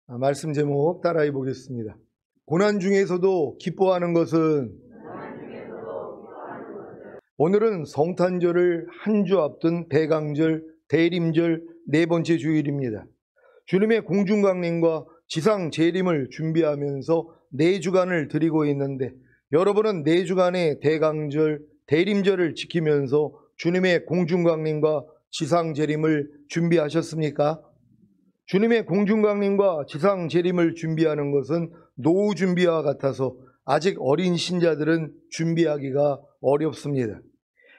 말씀 제목 따라해 보겠습니다. 고난 중에서도 기뻐하는 것은. 오늘은 성탄절을 한 주 앞둔 대강절, 대림절 네 번째 주일입니다. 주님의 공중강림과 지상 재림을 준비하면서 네 주간을 드리고 있는데, 여러분은 네 주간의 대강절, 대림절을 지키면서 주님의 공중강림과 지상 재림을 준비하셨습니까? 주님의 공중강림과 지상 재림을 준비하는 것은 노후 준비와 같아서 아직 어린 신자들은 준비하기가 어렵습니다.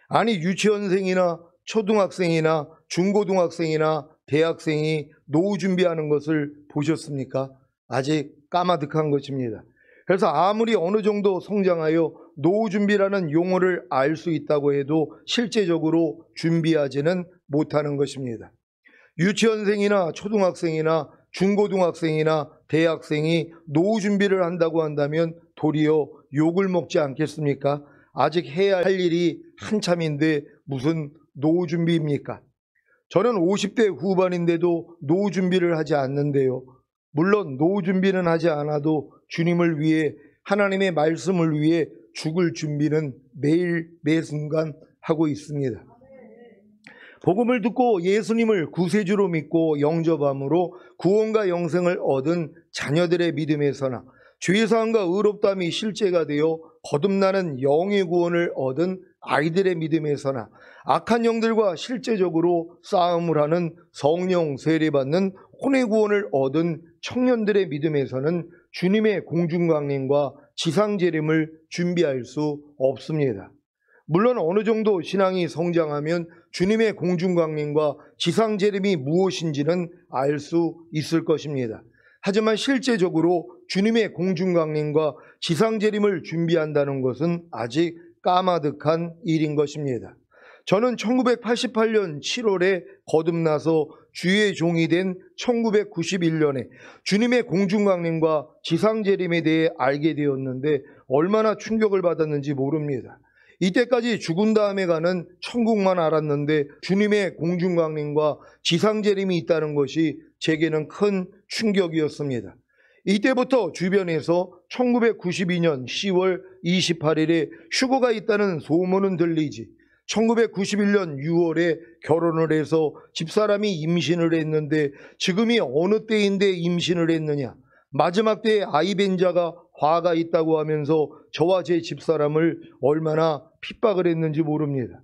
아니, 유치원생이나 초등학생이나 중고등학생이나 대학생이 노후 준비하는 것을 보셨습니까? 아직 까마득한 것입니다. 그래서 아무리 어느 정도 성장하여 노후 준비라는 용어를 알 수 있다고 해도 실제적으로 준비하지는 못하는 것입니다. 유치원생이나 초등학생이나 중고등학생이나 대학생이 노후 준비를 한다고 한다면 도리어 욕을 먹지 않겠습니까? 아직 해야 할 일이 한참인데 무슨 노후 준비입니까? 저는 50대 후반인데도 노후 준비를 하지 않는데요. 물론 노후 준비는 하지 않아도 주님을 위해, 하나님의 말씀을 위해 죽을 준비는 매일 매순간 하고 있습니다. 복음을 듣고 예수님을 구세주로 믿고 영접함으로 구원과 영생을 얻은 자녀들의 믿음에서나 죄사함과 의롭다함이 실제가 되어 거듭나는 영의 구원을 얻은 아이들의 믿음에서나 악한 영들과 실제적으로 싸움을 하는 성령 세례받는 혼의 구원을 얻은 청년들의 믿음에서는 주님의 공중강림과 지상재림을 준비할 수 없습니다. 물론 어느 정도 신앙이 성장하면 주님의 공중강림과 지상재림이 무엇인지는 알 수 있을 것입니다. 하지만 실제적으로 주님의 공중강림과 지상재림을 준비한다는 것은 아직 까마득한 일인 것입니다. 저는 1988년 7월에 거듭나서 주의 종이 된 1991년에 주님의 공중강림과 지상재림에 대해 알게 되었는데 얼마나 충격을 받았는지 모릅니다. 이때까지 죽은 다음에 가는 천국만 알았는데 주님의 공중강림과 지상재림이 있다는 것이 제게는 큰 충격이었습니다. 이때부터 주변에서 1992년 10월 28일에 휴거가 있다는 소문은 들리지, 1991년 6월에 결혼을 해서 집사람이 임신을 했는데 지금이 어느 때인데 임신을 했느냐, 마지막 때에 아이 뵌 자가 화가 있다고 하면서 저와 제 집사람을 얼마나 핍박을 했는지 모릅니다.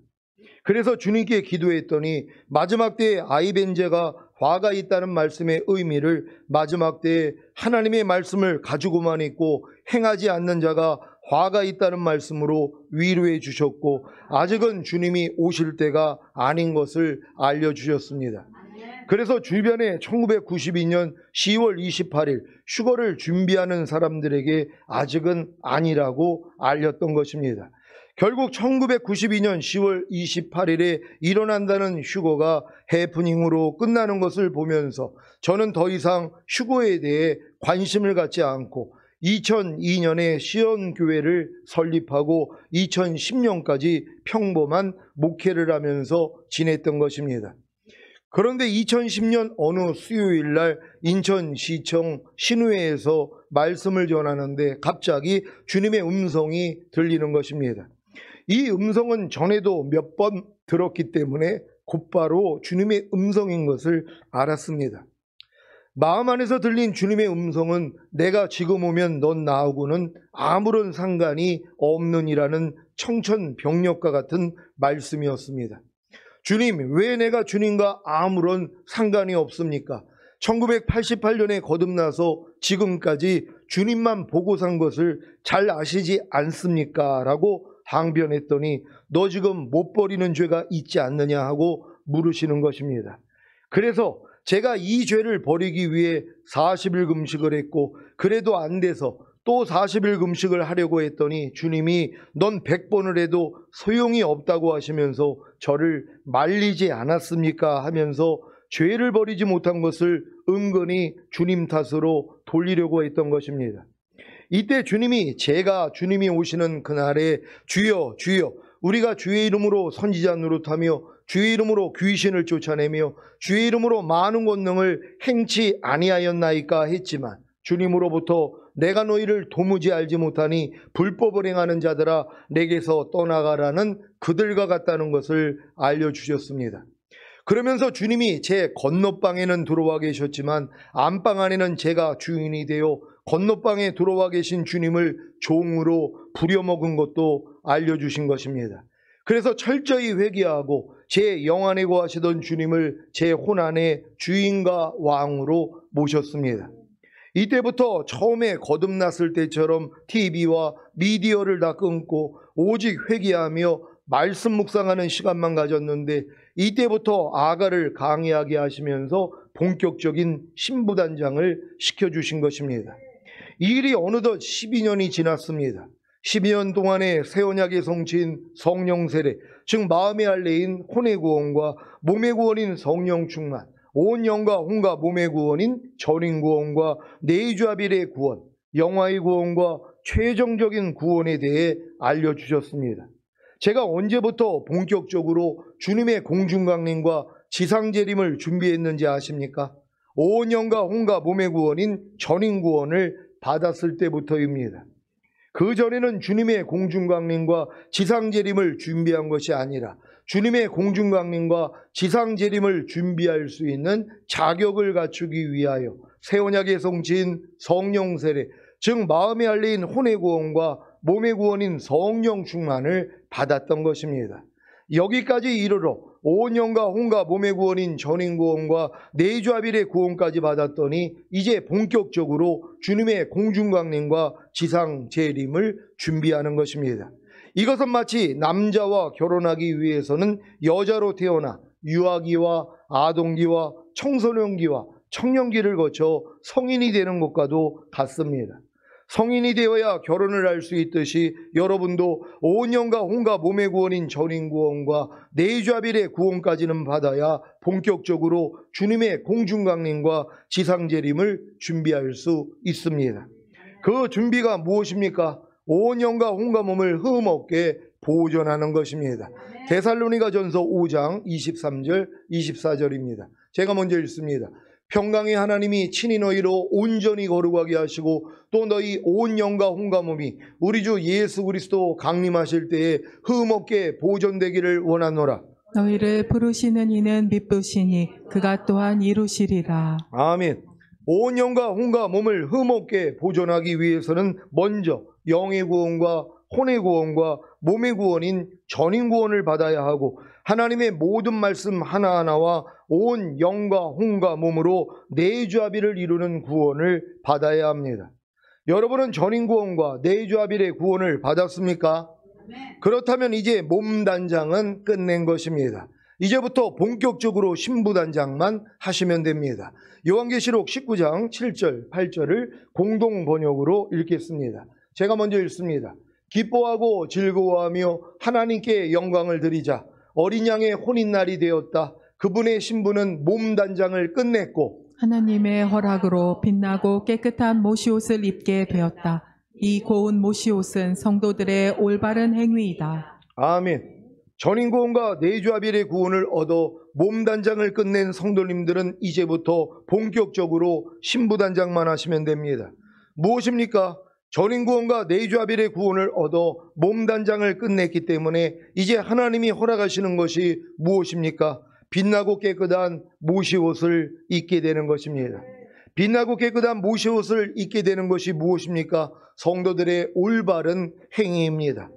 그래서 주님께 기도했더니 마지막 때에 아이 뵌 자가 화가 있다는 말씀의 의미를 마지막 때에 하나님의 말씀을 가지고만 있고 행하지 않는 자가 화가 있다는 말씀으로 위로해 주셨고, 아직은 주님이 오실 때가 아닌 것을 알려주셨습니다. 그래서 주변에 1992년 10월 28일 휴거를 준비하는 사람들에게 아직은 아니라고 알렸던 것입니다. 결국 1992년 10월 28일에 일어난다는 휴거가 해프닝으로 끝나는 것을 보면서 저는 더 이상 휴거에 대해 관심을 갖지 않고 2002년에 시온교회를 설립하고 2010년까지 평범한 목회를 하면서 지냈던 것입니다. 그런데 2010년 어느 수요일 날 인천시청 신우회에서 말씀을 전하는데 갑자기 주님의 음성이 들리는 것입니다. 이 음성은 전에도 몇 번 들었기 때문에 곧바로 주님의 음성인 것을 알았습니다. 마음 안에서 들린 주님의 음성은 내가 지금 오면 넌 나하고는 아무런 상관이 없느니라는 청천벽력과 같은 말씀이었습니다. 주님, 왜 내가 주님과 아무런 상관이 없습니까? 1988년에 거듭나서 지금까지 주님만 보고 산 것을 잘 아시지 않습니까? 라고 항변했더니 너 지금 못 버리는 죄가 있지 않느냐 하고 물으시는 것입니다. 그래서 제가 이 죄를 버리기 위해 40일 금식을 했고 그래도 안 돼서 또 40일 금식을 하려고 했더니 주님이 넌 100번을 해도 소용이 없다고 하시면서 저를 말리지 않았습니까? 하면서 죄를 버리지 못한 것을 은근히 주님 탓으로 돌리려고 했던 것입니다. 이때 주님이, 제가 주님이 오시는 그날에 주여 주여 우리가 주의 이름으로 선지자 노릇하며 주의 이름으로 귀신을 쫓아내며 주의 이름으로 많은 권능을 행치 아니하였나이까 했지만 주님으로부터 내가 너희를 도무지 알지 못하니 불법을 행하는 자들아 내게서 떠나가라는 그들과 같다는 것을 알려주셨습니다. 그러면서 주님이 제 건너방에는 들어와 계셨지만 안방 안에는 제가 주인이 되어 건너방에 들어와 계신 주님을 종으로 부려먹은 것도 알려주신 것입니다. 그래서 철저히 회개하고 제 영 안에 거하시던 주님을 제 혼 안에 주인과 왕으로 모셨습니다. 이때부터 처음에 거듭났을 때처럼 TV와 미디어를 다 끊고 오직 회개하며 말씀 묵상하는 시간만 가졌는데 이때부터 아가를 강의하게 하시면서 본격적인 신부단장을 시켜주신 것입니다. 이 일이 어느덧 12년이 지났습니다. 12년 동안에 새 언약의 성취인 성령 세례, 즉 마음의 할례인 혼의 구원과 몸의 구원인 성령 충만, 온 영과 혼과 몸의 구원인 전인 구원과 내주합일의 구원, 영화의 구원과 최종적인 구원에 대해 알려주셨습니다. 제가 언제부터 본격적으로 주님의 공중강림과 지상재림을 준비했는지 아십니까? 온 영과 혼과 몸의 구원인 전인 구원을 받았을 때부터입니다. 그 전에는 주님의 공중강림과 지상재림을 준비한 것이 아니라 주님의 공중강림과 지상재림을 준비할 수 있는 자격을 갖추기 위하여 새 언약의 성취인 성령 세례, 즉 마음의 할례인 혼의 구원과 몸의 구원인 성령 충만을 받았던 것입니다. 여기까지 이르러 온 영과 혼과 몸의 구원인 전인 구원과 내주합일의 구원까지 받았더니 이제 본격적으로 주님의 공중강림과 지상재림을 준비하는 것입니다. 이것은 마치 남자와 결혼하기 위해서는 여자로 태어나 유아기와 아동기와 청소년기와 청년기를 거쳐 성인이 되는 것과도 같습니다. 성인이 되어야 결혼을 할 수 있듯이 여러분도 온 영과 혼과 몸의 구원인 전인 구원과 내주합일의 구원까지는 받아야 본격적으로 주님의 공중강림과 지상재림을 준비할 수 있습니다. 그 준비가 무엇입니까? 온 영과 혼과 몸을 흠없게 보존하는 것입니다. 데살로니가전서 5장 23절 24절입니다. 제가 먼저 읽습니다. 평강의 하나님이 친히 너희로 온전히 거룩하게 하시고 또 너희 온 영과 혼과 몸이 우리 주 예수 그리스도 강림하실 때에 흠없게 보존되기를 원하노라. 너희를 부르시는 이는 미쁘시니 그가 또한 이루시리라. 아멘. 온 영과 혼과 몸을 흠없게 보존하기 위해서는 먼저 영의 구원과 혼의 구원과 몸의 구원인 전인 구원을 받아야 하고 하나님의 모든 말씀 하나하나와 온 영과 혼과 몸으로 내주합일을 이루는 구원을 받아야 합니다. 여러분은 전인 구원과 내주합일의 구원을 받았습니까? 그렇다면 이제 몸 단장은 끝낸 것입니다. 이제부터 본격적으로 신부 단장만 하시면 됩니다. 요한계시록 19장 7절 8절을 공동 번역으로 읽겠습니다. 제가 먼저 읽습니다. 기뻐하고 즐거워하며 하나님께 영광을 드리자. 어린 양의 혼인날이 되었다. 그분의 신부는 몸 단장을 끝냈고 하나님의 허락으로 빛나고 깨끗한 모시옷을 입게 되었다. 이 고운 모시옷은 성도들의 올바른 행위이다. 아멘. 전인 구원과 내주합일의 구원을 얻어 몸 단장을 끝낸 성도님들은 이제부터 본격적으로 신부 단장만 하시면 됩니다. 무엇입니까? 전인 구원과 내주합일의 구원을 얻어 몸 단장을 끝냈기 때문에 이제 하나님이 허락하시는 것이 무엇입니까? 빛나고 깨끗한 모시옷을 입게 되는 것입니다. 빛나고 깨끗한 모시옷을 입게 되는 것이 무엇입니까? 성도들의 올바른 행위입니다.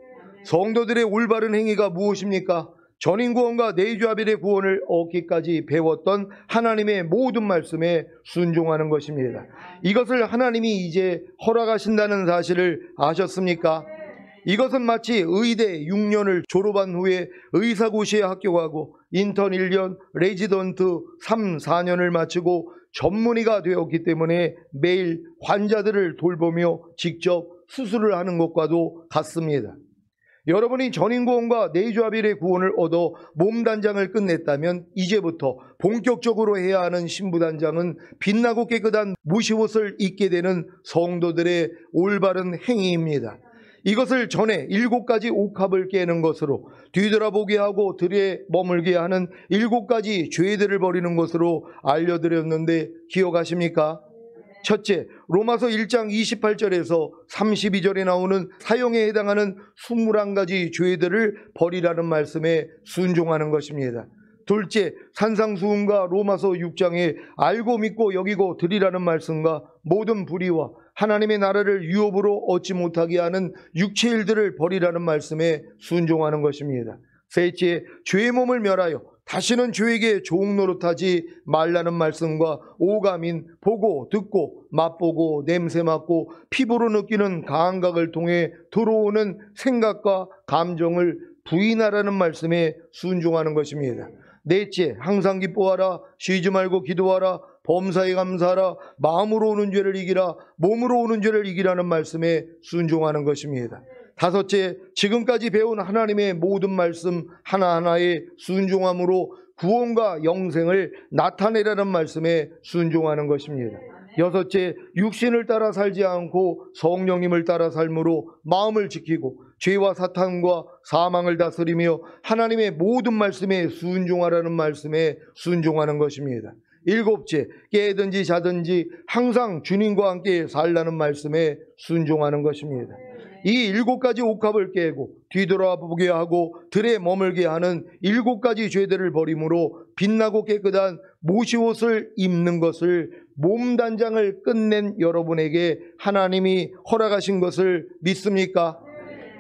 성도들의 올바른 행위가 무엇입니까? 전인 구원과 내주합일의 구원을 얻기까지 배웠던 하나님의 모든 말씀에 순종하는 것입니다. 이것을 하나님이 이제 허락하신다는 사실을 아셨습니까? 이것은 마치 의대 6년을 졸업한 후에 의사고시에 합격하고 인턴 1년, 레지던트 3, 4년을 마치고 전문의가 되었기 때문에 매일 환자들을 돌보며 직접 수술을 하는 것과도 같습니다. 여러분이 전인 구원과 내주합일의 구원을 얻어 몸 단장을 끝냈다면 이제부터 본격적으로 해야 하는 신부 단장은 빛나고 깨끗한 무시옷을 입게 되는 성도들의 올바른 행위입니다. 이것을 전에 7가지 옥합을 깨는 것으로, 뒤돌아보게 하고 들에 머물게 하는 7가지 죄들을 버리는 것으로 알려드렸는데 기억하십니까? 첫째, 로마서 1장 28절에서 32절에 나오는 사형에 해당하는 21가지 죄들을 버리라는 말씀에 순종하는 것입니다. 둘째, 산상수훈과 로마서 6장에 알고 믿고 여기고 드리라는 말씀과 모든 불의와 하나님의 나라를 유업으로 얻지 못하게 하는 육체의 일들을 버리라는 말씀에 순종하는 것입니다. 셋째, 죄의 몸을 멸하여 다시는 죄에게 종 노릇하지 말라는 말씀과 오감인 보고 듣고 맛보고 냄새 맡고 피부로 느끼는 감각을 통해 들어오는 생각과 감정을 부인하라는 말씀에 순종하는 것입니다. 넷째, 항상 기뻐하라, 쉬지 말고 기도하라, 범사에 감사하라, 마음으로 오는 죄를 이기라, 몸으로 오는 죄를 이기라는 말씀에 순종하는 것입니다. 다섯째, 지금까지 배운 하나님의 모든 말씀 하나하나에 순종함으로 구원과 영생을 나타내라는 말씀에 순종하는 것입니다. 여섯째, 육신을 따라 살지 않고 성령님을 따라 삶으로 마음을 지키고 죄와 사탄과 사망을 다스리며 하나님의 모든 말씀에 순종하라는 말씀에 순종하는 것입니다. 일곱째, 깨든지 자든지 항상 주님과 함께 살라는 말씀에 순종하는 것입니다. 이 7가지 옥합을 깨고 뒤돌아보게 하고 들에 머물게 하는 7가지 죄들을 버림으로 빛나고 깨끗한 모시옷을 입는 것을, 몸단장을 끝낸 여러분에게 하나님이 허락하신 것을 믿습니까?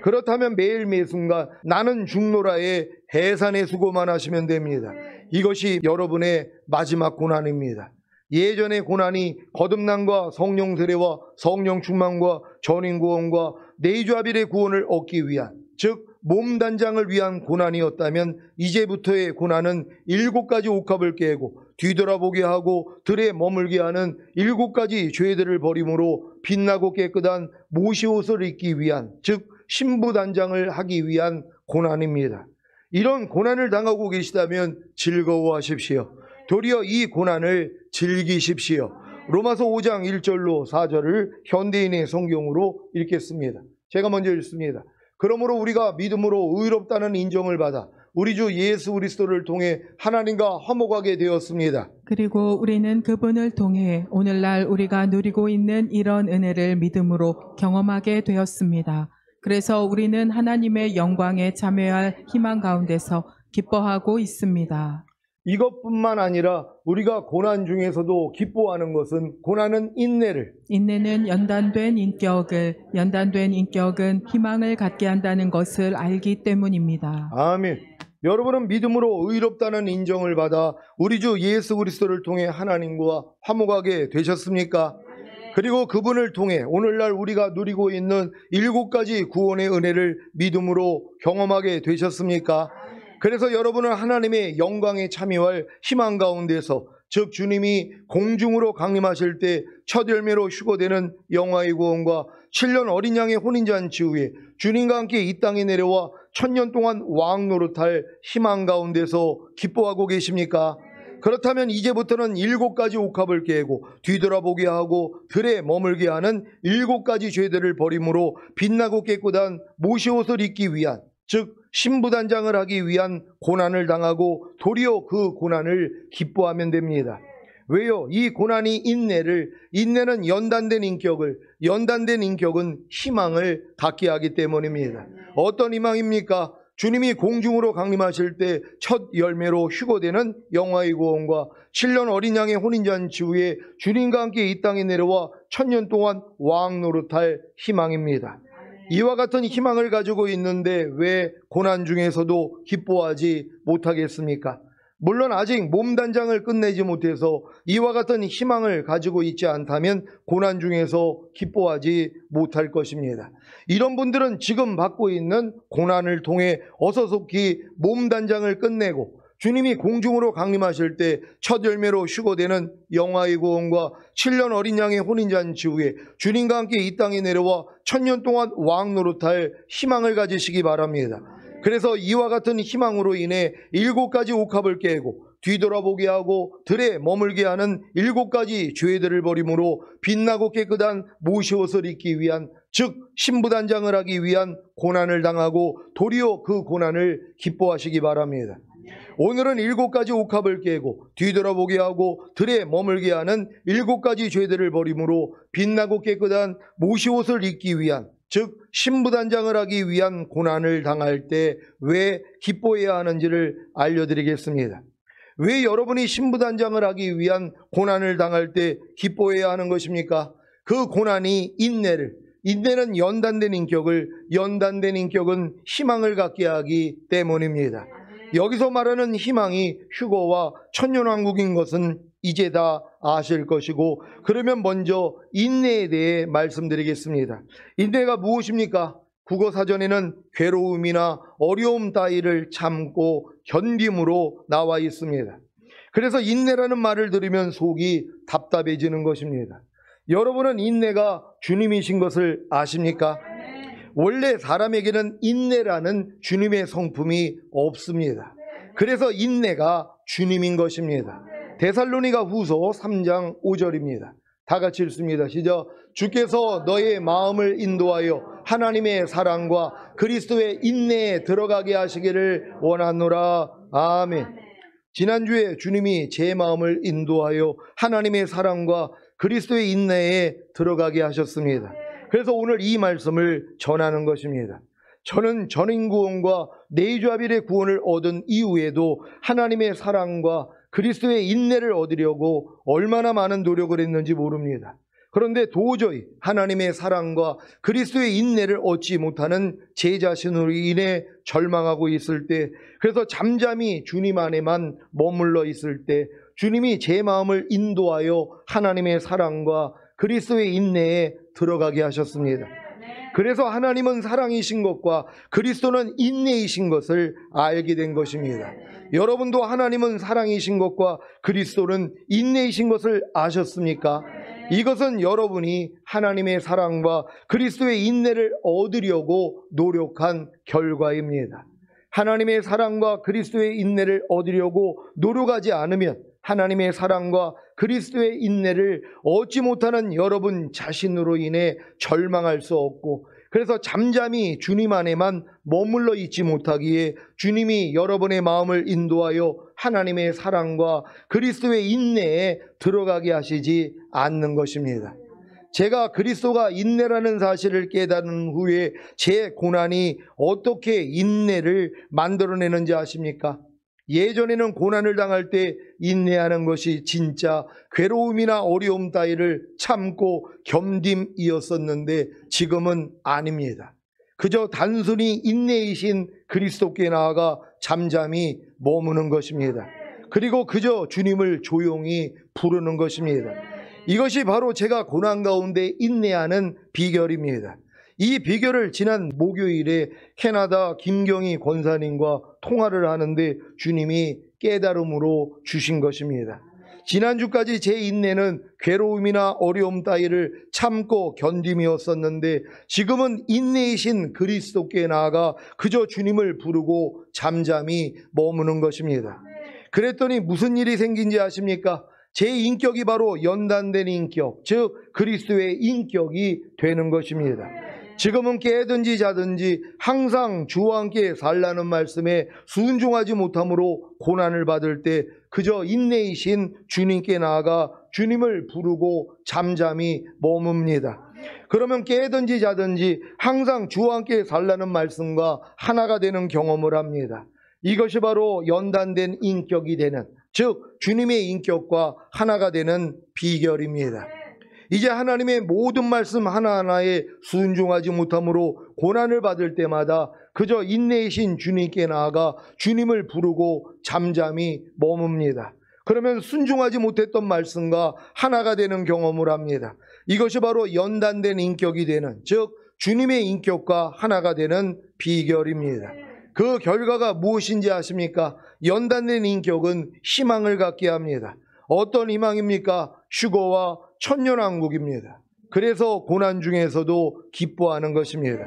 그렇다면 매일 매순간 나는 죽노라에 해산의 수고만 하시면 됩니다. 이것이 여러분의 마지막 고난입니다. 예전의 고난이 거듭남과 성령 세례와 성령 충만과 전인 구원과 내주아빌의 구원을 얻기 위한, 즉 몸단장을 위한 고난이었다면 이제부터의 고난은 7가지 옥합을 깨고 뒤돌아보게 하고 들에 머물게 하는 7가지 죄들을 버림으로 빛나고 깨끗한 모시옷을 입기 위한, 즉 신부단장을 하기 위한 고난입니다. 이런 고난을 당하고 계시다면 즐거워하십시오. 도리어 이 고난을 즐기십시오. 로마서 5장 1절로 4절을 현대인의 성경으로 읽겠습니다. 제가 먼저 읽습니다. 그러므로 우리가 믿음으로 의롭다는 인정을 받아 우리 주 예수 그리스도를 통해 하나님과 화목하게 되었습니다. 그리고 우리는 그분을 통해 오늘날 우리가 누리고 있는 이런 은혜를 믿음으로 경험하게 되었습니다. 그래서 우리는 하나님의 영광에 참여할 희망 가운데서 기뻐하고 있습니다. 이것뿐만 아니라 우리가 고난 중에서도 기뻐하는 것은, 고난은 인내는 연단된 인격은 희망을 갖게 한다는 것을 알기 때문입니다. 아멘. 여러분은 믿음으로 의롭다는 인정을 받아 우리 주 예수 그리스도를 통해 하나님과 화목하게 되셨습니까? 그리고 그분을 통해 오늘날 우리가 누리고 있는 7가지 구원의 은혜를 믿음으로 경험하게 되셨습니까? 그래서 여러분은 하나님의 영광에 참여할 희망 가운데서, 즉 주님이 공중으로 강림하실 때 첫 열매로 휴거되는 영화의 구원과 7년 어린 양의 혼인잔치 후에 주님과 함께 이 땅에 내려와 1000년 동안 왕 노릇할 희망 가운데서 기뻐하고 계십니까? 그렇다면 이제부터는 7가지 옥합을 깨고 뒤돌아보게 하고 들에 머물게 하는 7가지 죄들을 버림으로 빛나고 깨끗한 모시옷을 입기 위한, 즉 신부단장을 하기 위한 고난을 당하고 도리어 그 고난을 기뻐하면 됩니다. 왜요? 이 고난이 인내는 연단된 인격은 희망을 갖게 하기 때문입니다. 어떤 희망입니까? 주님이 공중으로 강림하실 때 첫 열매로 휴거되는 영화의 구원과 7년 어린 양의 혼인잔치 후에 주님과 함께 이 땅에 내려와 1000년 동안 왕 노릇할 희망입니다. 이와 같은 희망을 가지고 있는데 왜 고난 중에서도 기뻐하지 못하겠습니까? 물론 아직 몸단장을 끝내지 못해서 이와 같은 희망을 가지고 있지 않다면 고난 중에서 기뻐하지 못할 것입니다. 이런 분들은 지금 받고 있는 고난을 통해 어서속히 몸단장을 끝내고 주님이 공중으로 강림하실 때 첫 열매로 휴거되는 영화의 구원과 7년 어린 양의 혼인잔치 후에 주님과 함께 이 땅에 내려와 1000년 동안 왕 노릇할 희망을 가지시기 바랍니다. 그래서 이와 같은 희망으로 인해 7가지 옥합을 깨고 뒤돌아보게 하고 들에 머물게 하는 7가지 죄들을 버림으로 빛나고 깨끗한 모시옷을 입기 위한, 즉 신부단장을 하기 위한 고난을 당하고 도리어 그 고난을 기뻐하시기 바랍니다. 오늘은 7가지 옥합을 깨고 뒤돌아보게 하고 들에 머물게 하는 7가지 죄들을 버림으로 빛나고 깨끗한 모시옷을 입기 위한, 즉 신부단장을 하기 위한 고난을 당할 때 왜 기뻐해야 하는지를 알려드리겠습니다. 왜 여러분이 신부단장을 하기 위한 고난을 당할 때 기뻐해야 하는 것입니까? 그 고난이 인내는 연단된 인격을, 연단된 인격은 희망을 갖게 하기 때문입니다. 여기서 말하는 희망이 휴거와 천년왕국인 것은 이제 다 아실 것이고, 그러면 먼저 인내에 대해 말씀드리겠습니다. 인내가 무엇입니까? 국어사전에는 괴로움이나 어려움 따위를 참고 견딤으로 나와 있습니다. 그래서 인내라는 말을 들으면 속이 답답해지는 것입니다. 여러분은 인내가 주님이신 것을 아십니까? 원래 사람에게는 인내라는 주님의 성품이 없습니다. 그래서 인내가 주님인 것입니다. 데살로니가 후서 3장 5절입니다. 다 같이 읽습니다. 시작. 주께서 너의 마음을 인도하여 하나님의 사랑과 그리스도의 인내에 들어가게 하시기를 원하노라. 아멘. 지난주에 주님이 제 마음을 인도하여 하나님의 사랑과 그리스도의 인내에 들어가게 하셨습니다. 그래서 오늘 이 말씀을 전하는 것입니다. 저는 전인구원과 내주아빌의 구원을 얻은 이후에도 하나님의 사랑과 그리스도의 인내를 얻으려고 얼마나 많은 노력을 했는지 모릅니다. 그런데 도저히 하나님의 사랑과 그리스도의 인내를 얻지 못하는 제 자신으로 인해 절망하고 있을 때, 그래서 잠잠히 주님 안에만 머물러 있을 때 주님이 제 마음을 인도하여 하나님의 사랑과 그리스도의 인내에 들어가게 하셨습니다. 그래서 하나님은 사랑이신 것과 그리스도는 인내이신 것을 알게 된 것입니다. 여러분도 하나님은 사랑이신 것과 그리스도는 인내이신 것을 아셨습니까? 이것은 여러분이 하나님의 사랑과 그리스도의 인내를 얻으려고 노력한 결과입니다. 하나님의 사랑과 그리스도의 인내를 얻으려고 노력하지 않으면 하나님의 사랑과 그리스도의 인내를 얻지 못하는 여러분 자신으로 인해 절망할 수 없고, 그래서 잠잠히 주님 안에만 머물러 있지 못하기에 주님이 여러분의 마음을 인도하여 하나님의 사랑과 그리스도의 인내에 들어가게 하시지 않는 것입니다. 제가 그리스도가 인내라는 사실을 깨달은 후에 제 고난이 어떻게 인내를 만들어내는지 아십니까? 예전에는 고난을 당할 때 인내하는 것이 진짜 괴로움이나 어려움 따위를 참고 견딤이었었는데 지금은 아닙니다. 그저 단순히 인내이신 그리스도께 나아가 잠잠히 머무는 것입니다. 그리고 그저 주님을 조용히 부르는 것입니다. 이것이 바로 제가 고난 가운데 인내하는 비결입니다. 이 비결을 지난 목요일에 캐나다 김경희 권사님과 통화를 하는데 주님이 깨달음으로 주신 것입니다. 지난주까지 제 인내는 괴로움이나 어려움 따위를 참고 견딤이었었는데 지금은 인내이신 그리스도께 나아가 그저 주님을 부르고 잠잠히 머무는 것입니다. 그랬더니 무슨 일이 생긴지 아십니까? 제 인격이 바로 연단된 인격, 즉 그리스도의 인격이 되는 것입니다. 지금은 깨든지 자든지 항상 주와 함께 살라는 말씀에 순종하지 못함으로 고난을 받을 때 그저 인내이신 주님께 나아가 주님을 부르고 잠잠히 머뭅니다. 그러면 깨든지 자든지 항상 주와 함께 살라는 말씀과 하나가 되는 경험을 합니다. 이것이 바로 연단된 인격이 되는, 즉 주님의 인격과 하나가 되는 비결입니다. 이제 하나님의 모든 말씀 하나하나에 순종하지 못함으로 고난을 받을 때마다 그저 인내이신 주님께 나아가 주님을 부르고 잠잠히 머뭅니다. 그러면 순종하지 못했던 말씀과 하나가 되는 경험을 합니다. 이것이 바로 연단된 인격이 되는, 즉 주님의 인격과 하나가 되는 비결입니다. 그 결과가 무엇인지 아십니까? 연단된 인격은 희망을 갖게 합니다. 어떤 희망입니까? 휴거와 천년왕국입니다. 그래서 고난 중에서도 기뻐하는 것입니다.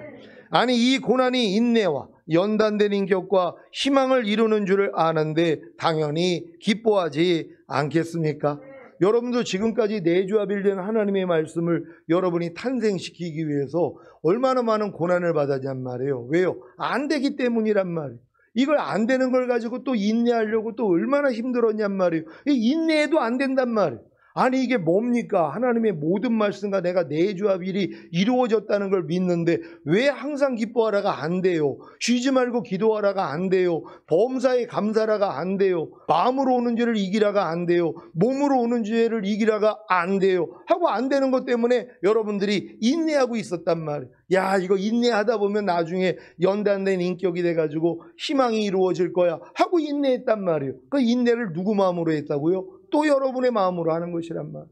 아니, 이 고난이 인내와 연단된 인격과 희망을 이루는 줄을 아는데 당연히 기뻐하지 않겠습니까? 여러분도 지금까지 내주합일된 하나님의 말씀을 여러분이 탄생시키기 위해서 얼마나 많은 고난을 받았냔 말이에요. 왜요? 안 되기 때문이란 말이에요. 이걸 안 되는 걸 가지고 또 인내하려고 또 얼마나 힘들었냔 말이에요. 인내해도 안 된단 말이에요. 아니 이게 뭡니까? 하나님의 모든 말씀과 내가 내주합일이 이루어졌다는 걸 믿는데 왜 항상 기뻐하라가 안 돼요? 쉬지 말고 기도하라가 안 돼요? 범사에 감사라가 안 돼요? 마음으로 오는 죄를 이기라가 안 돼요? 몸으로 오는 죄를 이기라가 안 돼요? 하고 안 되는 것 때문에 여러분들이 인내하고 있었단 말이에요. 야, 이거 인내하다 보면 나중에 연단된 인격이 돼가지고 희망이 이루어질 거야 하고 인내했단 말이에요. 그 인내를 누구 마음으로 했다고요? 또 여러분의 마음으로 하는 것이란 말.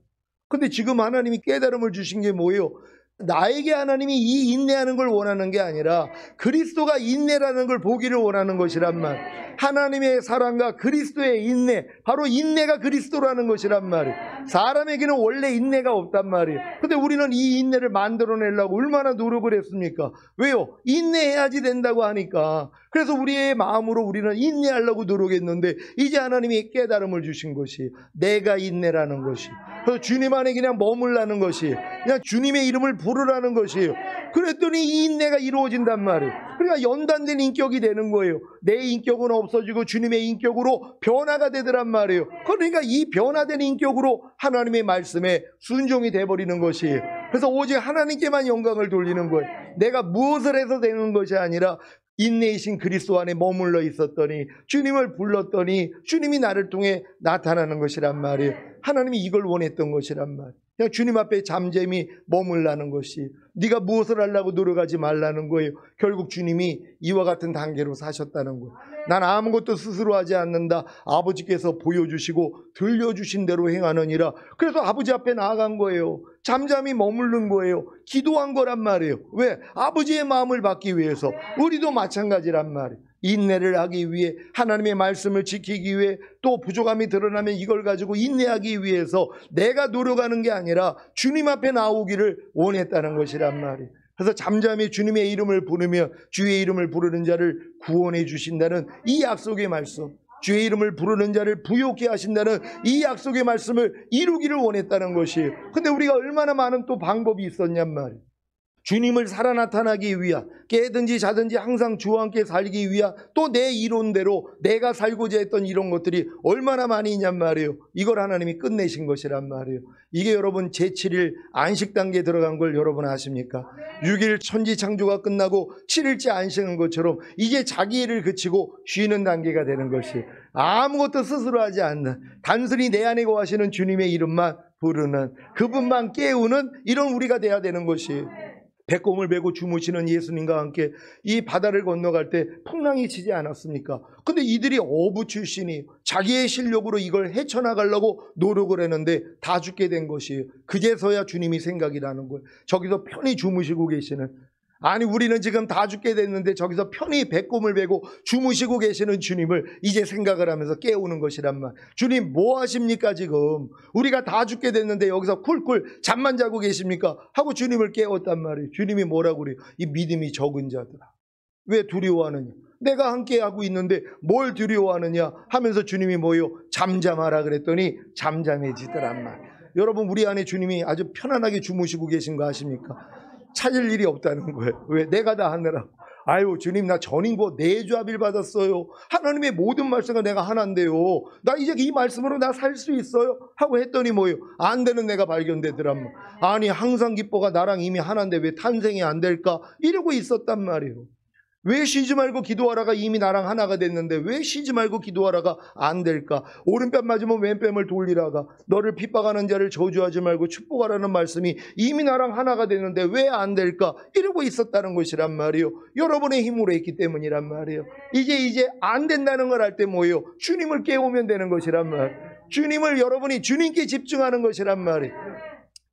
근데 지금 하나님이 깨달음을 주신 게 뭐예요? 나에게 하나님이 이 인내하는 걸 원하는 게 아니라 그리스도가 인내라는 걸 보기를 원하는 것이란 말. 하나님의 사랑과 그리스도의 인내, 바로 인내가 그리스도라는 것이란 말이에요. 사람에게는 원래 인내가 없단 말이에요. 근데 우리는 이 인내를 만들어내려고 얼마나 노력을 했습니까? 왜요? 인내해야지 된다고 하니까. 그래서 우리의 마음으로 우리는 인내하려고 노력했는데 이제 하나님이 깨달음을 주신 것이 내가 인내라는 것이, 그래서 주님 안에 그냥 머물라는 것이, 그냥 주님의 이름을 부르라는 것이에요. 그랬더니 이 인내가 이루어진단 말이에요. 그러니까 연단된 인격이 되는 거예요. 내 인격은 없어지고 주님의 인격으로 변화가 되더란 말이에요. 그러니까 이 변화된 인격으로 하나님의 말씀에 순종이 돼버리는 것이에요. 그래서 오직 하나님께만 영광을 돌리는 거예요. 내가 무엇을 해서 되는 것이 아니라 인내이신 그리스도 안에 머물러 있었더니 주님을 불렀더니 주님이 나를 통해 나타나는 것이란 말이에요. 하나님이 이걸 원했던 것이란 말이에요. 그냥 주님 앞에 잠잠히 머물라는 것이, 네가 무엇을 하려고 노력하지 말라는 거예요. 결국 주님이 이와 같은 단계로 사셨다는 거예요. 난 아무것도 스스로 하지 않는다. 아버지께서 보여주시고 들려주신 대로 행하느니라. 그래서 아버지 앞에 나아간 거예요. 잠잠히 머무른 거예요. 기도한 거란 말이에요. 왜? 아버지의 마음을 받기 위해서. 우리도 마찬가지란 말이에요. 인내를 하기 위해, 하나님의 말씀을 지키기 위해, 또 부족함이 드러나면 이걸 가지고 인내하기 위해서 내가 노력하는 게 아니라 주님 앞에 나오기를 원했다는 것이란 말이에요. 그래서 잠잠히 주님의 이름을 부르며 주의 이름을 부르는 자를 구원해 주신다는 이 약속의 말씀, 주의 이름을 부르는 자를 부욕해 하신다는 이 약속의 말씀을 이루기를 원했다는 것이에요. 근데 우리가 얼마나 많은 또 방법이 있었냔 말이에요. 주님을 살아 나타나기 위한, 깨든지 자든지 항상 주와 함께 살기 위한 또 내 이론대로 내가 살고자 했던 이런 것들이 얼마나 많이 있냔 말이에요. 이걸 하나님이 끝내신 것이란 말이에요. 이게 여러분 제7일 안식 단계에 들어간 걸 여러분 아십니까? 6일 천지 창조가 끝나고 7일째 안식한 것처럼 이제 자기 일을 그치고 쉬는 단계가 되는 것이, 아무것도 스스로 하지 않는, 단순히 내 안에 거하시는 주님의 이름만 부르는, 그분만 깨우는 이런 우리가 돼야 되는 것이에요. 배꼽을 메고 주무시는 예수님과 함께 이 바다를 건너갈 때 풍랑이 치지 않았습니까? 근데 이들이 어부 출신이 자기의 실력으로 이걸 헤쳐나가려고 노력을 했는데 다 죽게 된 것이에요. 그제서야 주님이 생각이 나는 거예요. 저기서 편히 주무시고 계시는, 아니 우리는 지금 다 죽게 됐는데 저기서 편히 배꼽을 메고 주무시고 계시는 주님을 이제 생각을 하면서 깨우는 것이란 말. 주님 뭐 하십니까 지금? 우리가 다 죽게 됐는데 여기서 쿨쿨 잠만 자고 계십니까? 하고 주님을 깨웠단 말이에요. 주님이 뭐라고 그래요? 이 믿음이 적은 자들아, 왜 두려워하느냐? 내가 함께하고 있는데 뭘 두려워하느냐 하면서 주님이 뭐예요? 잠잠하라 그랬더니 잠잠해지더란 말. 여러분 우리 안에 주님이 아주 편안하게 주무시고 계신 거 아십니까? 찾을 일이 없다는 거예요. 왜? 내가 다 하느라. 아유 주님 나 전인고 내주합일 받았어요. 하나님의 모든 말씀과 내가 하나인데요. 나 이제 이 말씀으로 나 살 수 있어요? 하고 했더니 뭐예요? 안 되는 내가 발견되더란 말. 아니 항상 기뻐가 나랑 이미 하나인데 왜 탄생이 안 될까? 이러고 있었단 말이에요. 왜 쉬지 말고 기도하라가 이미 나랑 하나가 됐는데 왜 쉬지 말고 기도하라가 안 될까? 오른뺨 맞으면 왼뺨을 돌리라가, 너를 핍박하는 자를 저주하지 말고 축복하라는 말씀이 이미 나랑 하나가 됐는데 왜 안 될까? 이러고 있었다는 것이란 말이에요. 여러분의 힘으로 했기 때문이란 말이에요. 이제 안 된다는 걸 알 때 뭐예요? 주님을 깨우면 되는 것이란 말. 주님을 여러분이 주님께 집중하는 것이란 말이에요.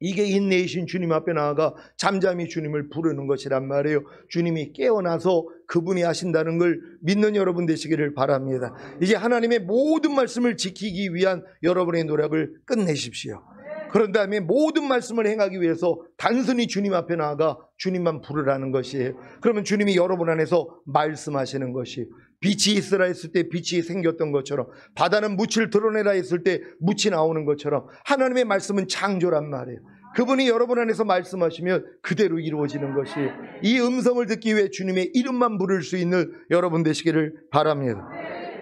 이게 인내이신 주님 앞에 나아가 잠잠히 주님을 부르는 것이란 말이에요. 주님이 깨어나서 그분이 하신다는 걸 믿는 여러분 되시기를 바랍니다. 이제 하나님의 모든 말씀을 지키기 위한 여러분의 노력을 끝내십시오. 그런 다음에 모든 말씀을 행하기 위해서 단순히 주님 앞에 나아가 주님만 부르라는 것이에요. 그러면 주님이 여러분 안에서 말씀하시는 것이에요. 빛이 있으라 했을 때 빛이 생겼던 것처럼, 바다는 묻을 드러내라 했을 때 묻이 나오는 것처럼, 하나님의 말씀은 창조란 말이에요. 그분이 여러분 안에서 말씀하시면 그대로 이루어지는 것이에요. 이 음성을 듣기 위해 주님의 이름만 부를 수 있는 여러분 되시기를 바랍니다.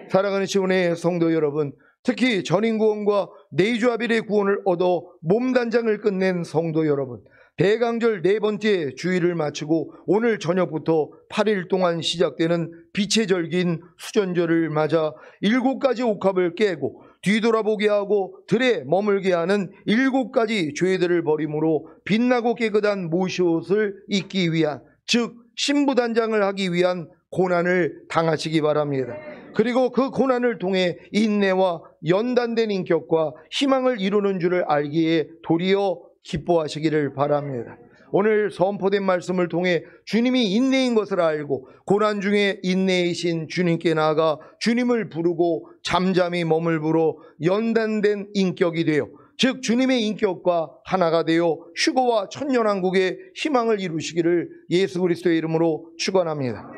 사랑하는 시온의 성도 여러분, 특히 전인구원과 내주아벨의 구원을 얻어 몸단장을 끝낸 성도 여러분, 대강절 네 번째 주일을 마치고 오늘 저녁부터 8일 동안 시작되는 빛의 절기인 수전절을 맞아 7가지 옥합을 깨고 뒤돌아보게 하고 들에 머물게 하는 7가지 죄들을 버림으로 빛나고 깨끗한 모시옷을 입기 위한, 즉 신부단장을 하기 위한 고난을 당하시기 바랍니다. 그리고 그 고난을 통해 인내와 연단된 인격과 희망을 이루는 줄을 알기에 도리어 기뻐하시기를 바랍니다. 오늘 선포된 말씀을 통해 주님이 인내인 것을 알고 고난 중에 인내이신 주님께 나아가 주님을 부르고 잠잠히 머물므로 연단된 인격이 되어, 즉 주님의 인격과 하나가 되어 휴거와 천년왕국의 희망을 이루시기를 예수 그리스도의 이름으로 축원합니다.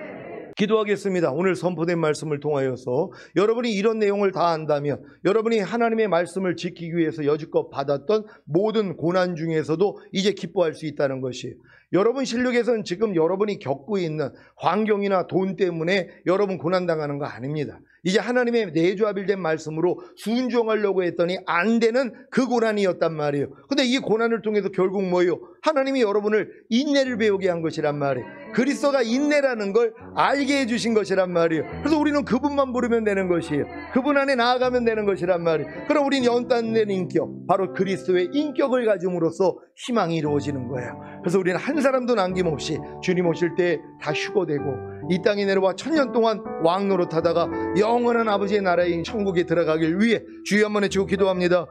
기도하겠습니다. 오늘 선포된 말씀을 통하여서 여러분이 이런 내용을 다 안다면 여러분이 하나님의 말씀을 지키기 위해서 여지껏 받았던 모든 고난 중에서도 이제 기뻐할 수 있다는 것이에요. 여러분 실력에서는 지금 여러분이 겪고 있는 환경이나 돈 때문에 여러분 고난당하는 거 아닙니다. 이제 하나님의 내주아빌된 말씀으로 순종하려고 했더니 안 되는 그 고난이었단 말이에요. 근데 이 고난을 통해서 결국 뭐예요? 하나님이 여러분을 인내를 배우게 한 것이란 말이에요. 그리스도가 인내라는 걸 알게 해주신 것이란 말이에요. 그래서 우리는 그분만 부르면 되는 것이에요. 그분 안에 나아가면 되는 것이란 말이에요. 그럼 우리는 연단된 인격, 바로 그리스도의 인격을 가짐으로써 희망이 이루어지는 거예요. 그래서 우리는 한 사람도 남김없이 주님 오실 때 다 휴거되고 이 땅에 내려와 1000년 동안 왕노릇하다가 영원한 아버지의 나라인 천국에 들어가길 위해 주여 한번 외치고 기도합니다.